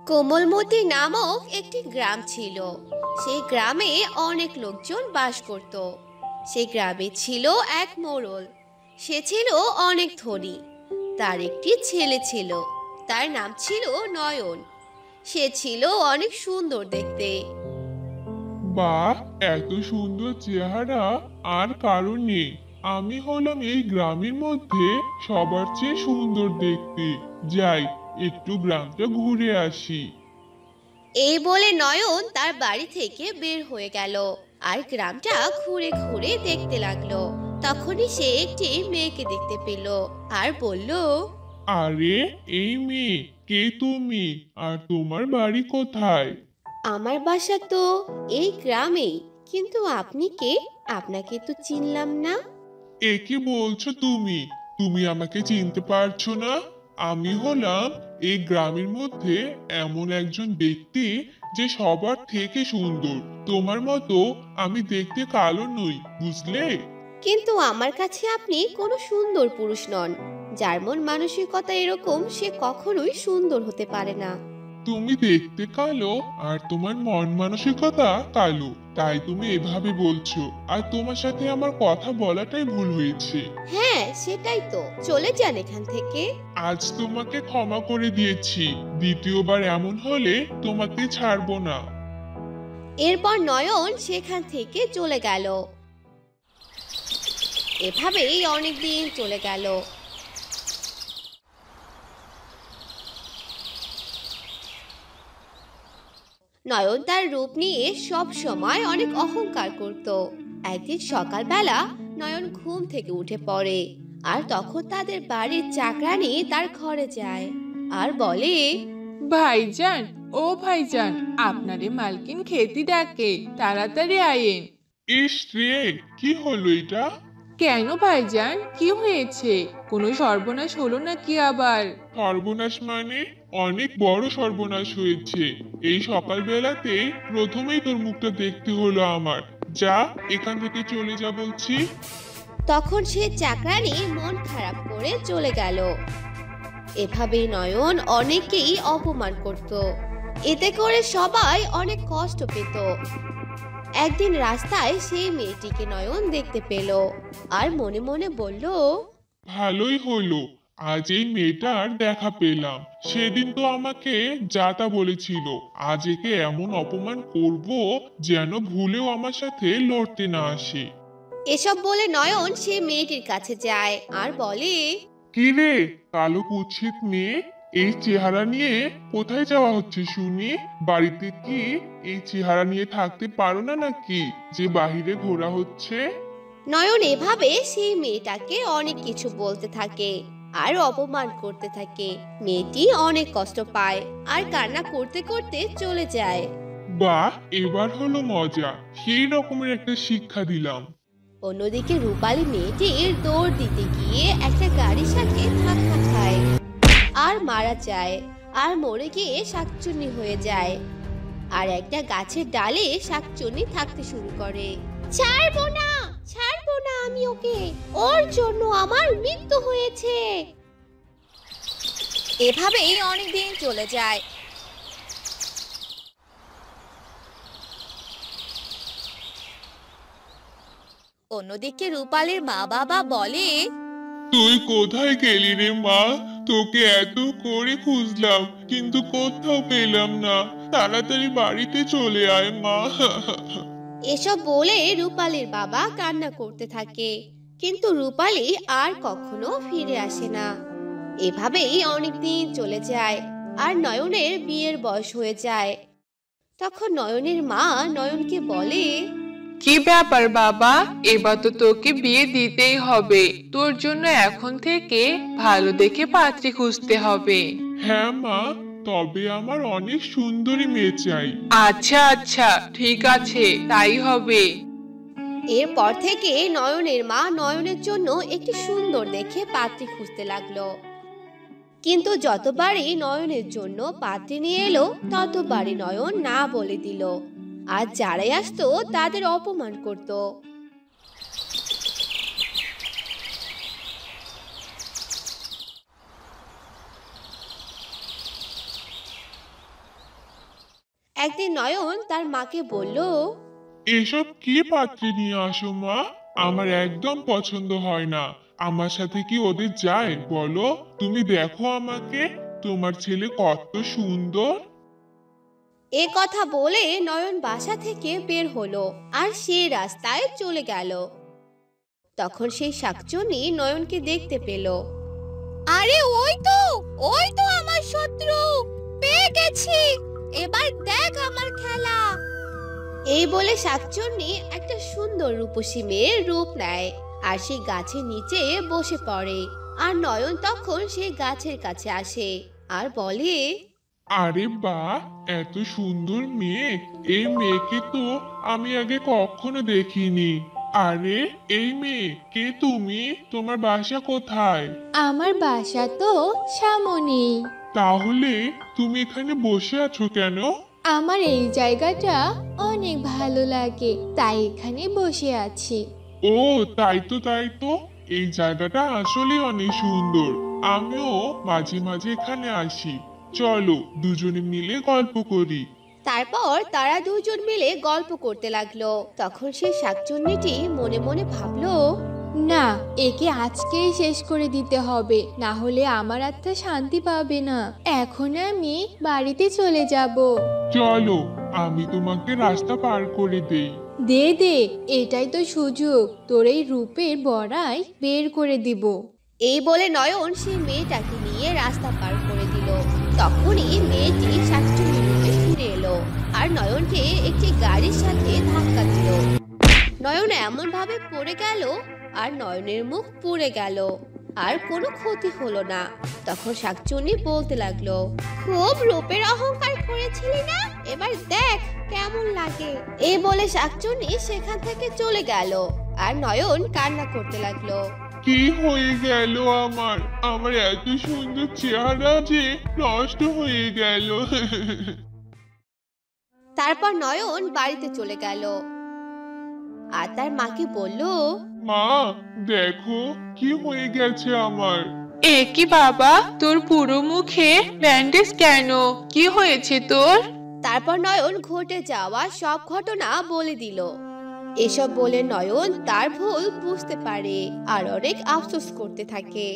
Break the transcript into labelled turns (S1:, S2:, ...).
S1: কোমলমতি নামক একটি গ্রাম ছিল। সেই গ্রামে অনেক লোকজন বাস করত। সেই গ্রামে ছিল এক মোড়ল। সে ছিল অনেক ধনী। তার একটি ছেলে ছিল। তার নাম ছিল নয়ন। সে ছিল অনেক সুন্দর দেখতে।
S2: বাহ, এত সুন্দর চেহারা আর কারণ নেই। আমি হলাম এই গ্রামের মধ্যে সবার চেয়ে সুন্দর দেখতে। যাই, একটু গ্রামটা ঘুরে আসি।
S1: এই বলে নয়ন তার বাড়ি থেকে বের হয়ে গেল আর গ্রামটা ঘুরে ঘুরে দেখতে লাগলো। তখনই সে একটি মেয়েকে দেখতে পেল আর বলল,
S2: আরে, এই মেয়ে কে তুমি? আর তোমার বাড়ি কোথায়?
S1: আমার বাসা তো এই গ্রামেই, কিন্তু আপনি কে? আপনাকে তো চিনলাম না।
S2: এ কি বলছো তুমি? তুমি আমাকে চিনতে পারছো না? আমি হলাম এই গ্রামের মধ্যে এমন একজন ব্যক্তি যে সবার থেকে সুন্দর। তোমার মতো আমি দেখতে কালো নই, বুঝলে?
S1: কিন্তু আমার কাছে আপনি কোনো সুন্দর পুরুষ নন। যার মন মানসিকতা এরকম সে কখনোই সুন্দর হতে পারে না।
S2: তুমি দেখতে কালো আর তোমার মন মানসিকতা কালো, তাই তুমি এভাবে বলছো। আর তোমার সাথে আমার কথা বলাটাই ভুল হয়েছে।
S1: হ্যাঁ, সেটাই তো, চলে যান এখান থেকে।
S2: আজ তোমাকে ক্ষমা করে দিয়েছি, দ্বিতীয়বার এমন হলে তোমাকে ছাড়বো না।
S1: এরপর নয়ন সেখান থেকে চলে গেল। এভাবেই অনেক দিন চলে গেল। নয়ন তার রূপ নিয়ে সব সময় অনেক অহংকার করত। একদিন সকালবেলা নয়ন ঘুম থেকে উঠে পড়ে আর তখন তাদের বাড়ির চাকরানী তার ঘরে যায় আর বলে,
S3: ভাইজান, ও ভাইজান, আপনারে মালকিন খেতে ডাকে, তাড়াতাড়ি আয়েন।
S2: ইস রে, কি হলো এটা?
S3: কেন ভাইজান, কি হয়েছে? কোনো সর্বনাশ হলো নাকি আবার?
S2: সর্বনাশ মানে? অনেক বড় সর্বনাশ হয়েছে। এই সকালবেলাতে প্রথমেই তোর মুখটা দেখতে হলো আমার। যা, এখান থেকে চলে যা বলছি।
S1: তখন সে চাকরানী মন খারাপ করে চলে গেল। এভাবে নয়ন অনেকেই অপমান করত। এতে করে সবাই অনেক কষ্ট পেত। একদিন রাস্তায় সেই মেয়েটিকে নয়ন দেখতে পেল আর মনে মনে বলল,
S2: ভালোই হলো, আজ এই মেয়েটার দেখা পেলাম। সেদিন তো আমাকে যা তা বলেছিল। আজ একে এমন অপমান করব যেন ভুলেও আমার সাথে লড়তে না আসে।
S1: এসব বলে নয়ন সে মেয়েটির কাছে যায় আর বলে,
S2: কি রে, কালো কুৎসিত মেয়ে, এই চেহারা নিয়ে কোথায় যাওয়া হচ্ছে শুনি? বাড়িতে কি এই চেহারা নিয়ে থাকতে পারো না নাকি যে বাহিরে ঘোরা হচ্ছে?
S1: নয়ন এভাবে সেই মেয়েটাকে অনেক কিছু বলতে থাকে আর অপমান করতে থাকে। মেয়েটি অনেক কষ্ট পায় আর কান্না করতে করতে চলে যায়।
S2: বাহ, এবার হলো মজা। সেই রকমের একটা শিক্ষা দিলাম।
S1: অন্যদিকে রূপালী মেয়েটির দৌড় দিতে গিয়ে একটা গাড়ির সাথে ধাক্কা খায় আর মারা যায় আর মরে গিয়ে শাকচুন্নি হয়ে যায়। আর একটা গাছের ডালে শাকচুন্নি থাকতে শুরু করে। ছাড়বো না, ছাড়বো না আমি ওকে, ওর জন্য আমার মৃত্যু হয়েছে। এভাবেই অনেক দিন চলে যায়। অন্যদিকে রূপালীর মা বাবা বলে,
S2: তুই কোথায় গেলি রে মা? তোকে এত করে খুঁজলাম কিন্তু কোথাও পেলাম না। তাড়াতাড়ি বাড়িতে চলে আয় মা।
S1: এসব বলে রূপালীর বাবা কান্না করতে থাকে, কিন্তু রূপালী আর কখনো ফিরে আসে না। এভাবেই অনেক দিন চলে যায় আর নয়নের বিয়ের বয়স হয়ে যায়। তখন নয়নের মা নয়নকে বলে,
S3: কি ব্যাপার বাবা, এবার তো তোকে বিয়ে দিতেই হবে। তোর জন্য এখন থেকে ভালো দেখে পাত্রী খুঁজতে হবে।
S2: হ্যাঁ মা, তবে আমার অনেক সুন্দরী মেয়ে চাই।
S3: আচ্ছা আচ্ছা, ঠিক আছে, তাই হবে।
S1: এরপর থেকে নয়নের মা নয়নের জন্য একটি সুন্দর দেখে পাত্রী খুঁজতে লাগলো। কিন্তু যতবারই নয়নের জন্য পাত্রী নিয়ে এলো ততবারই নয়ন না বলে দিল আর যারাই আসতো তাদের অপমান করত। একদিন নয়ন তার মাকে বলল,
S2: এসব কি পাত্রে নিয়ে আসো মা? আমার একদম পছন্দ হয় না। আমার সাথে কি ওদের যায় বলো? তুমি দেখো আমাকে, তোমার ছেলে কত সুন্দর।
S1: এ কথা বলে নয়ন বাসা থেকে বের হলো আর সে রাস্তায় চলে গেল। তখন সেই শাকচুন্নি নয়নকে দেখতে পেল। আরে ওই তো আমার শত্রু, পেয়ে গেছি, এবার দেখ আমার খেলা। এই বলে শাকচুন্নি একটা সুন্দর রূপসী মেয়ের রূপ নেয় আর সেই গাছের নিচে বসে পড়ে। আর নয়ন তখন সেই গাছের কাছে আসে আর বলে,
S2: আরে বাহ, এত সুন্দর মেয়ে! এই মেয়েকে তো আমি আগে কখনো দেখিনি। আরে এই মেয়ে, কে তুমি? তোমার বাসা কোথায়?
S4: আমার বাসা তো সামনেই।
S2: তাহলে তুমি এখানে বসে আছো কেন?
S4: আমার এই জায়গাটা অনেক ভালো লাগে, তাই এখানে বসে আছি।
S2: ও তাই তো তাই তো, এই জায়গাটা আসলে অনেক সুন্দর। আমিও মাঝে মাঝে এখানে আসি। চলো দুজনে মিলে গল্প করি।
S1: তারপর তারা দুজন মিলে গল্প করতে লাগলো। তখন সেই শাকচুন্নিটি মনে মনে ভাবলো,
S4: না, একে আজকেই শেষ করে দিতে হবে, না হলে আমার আত্মা শান্তি পাবে না। এখন আমি বাড়িতে চলে যাব।
S2: চলো আমি তোমাকে রাস্তা পার করে দেই।
S4: দে দে, এটাই তো সুযোগ, তোর এই রূপের বড়াই বের করে দিব।
S1: এই বলে নয়ন সেই মেয়েটাকে নিয়ে রাস্তা পার করে দিল। তখনই মেয়েটি শাকচুন্নি রূপে ফিরে এলো আর নয়নকে একটি গাড়ির সাথে ধাক্কা দিল। নয়ন এমন ভাবে পড়ে গেল আর নয়নের মুখ পুড়ে গেল, আর কোনো ক্ষতি হলো না। তখন শাকচুন্নি বলতে লাগলো, খুব রূপের অহংকার করেছিলি না, এবার দেখ কেমন লাগে। এই বলে শাকচুন্নি সেখান থেকে চলে গেল আর নয়ন কান্না করতে লাগলো।
S2: কি হয়ে গেল আমার? আমার এত সুন্দর চেহারা যে নষ্ট হয়ে গেল।
S1: তারপর নয়ন বাড়িতে চলে গেল আর তার মাকে বলল,
S2: মা, দেখো কি হয়ে গেছে আমার।
S3: এ কি বাবা, তোর পুরো মুখে ব্যান্ডেজ কেন? কি হয়েছে তোর?
S1: তারপর নয়ন ঘটে যাওয়া সব ঘটনা বলে দিল। এসব বলে নয়ন তার ভুল বুঝতে পারে আর অনেক আফসোস করতে থাকে।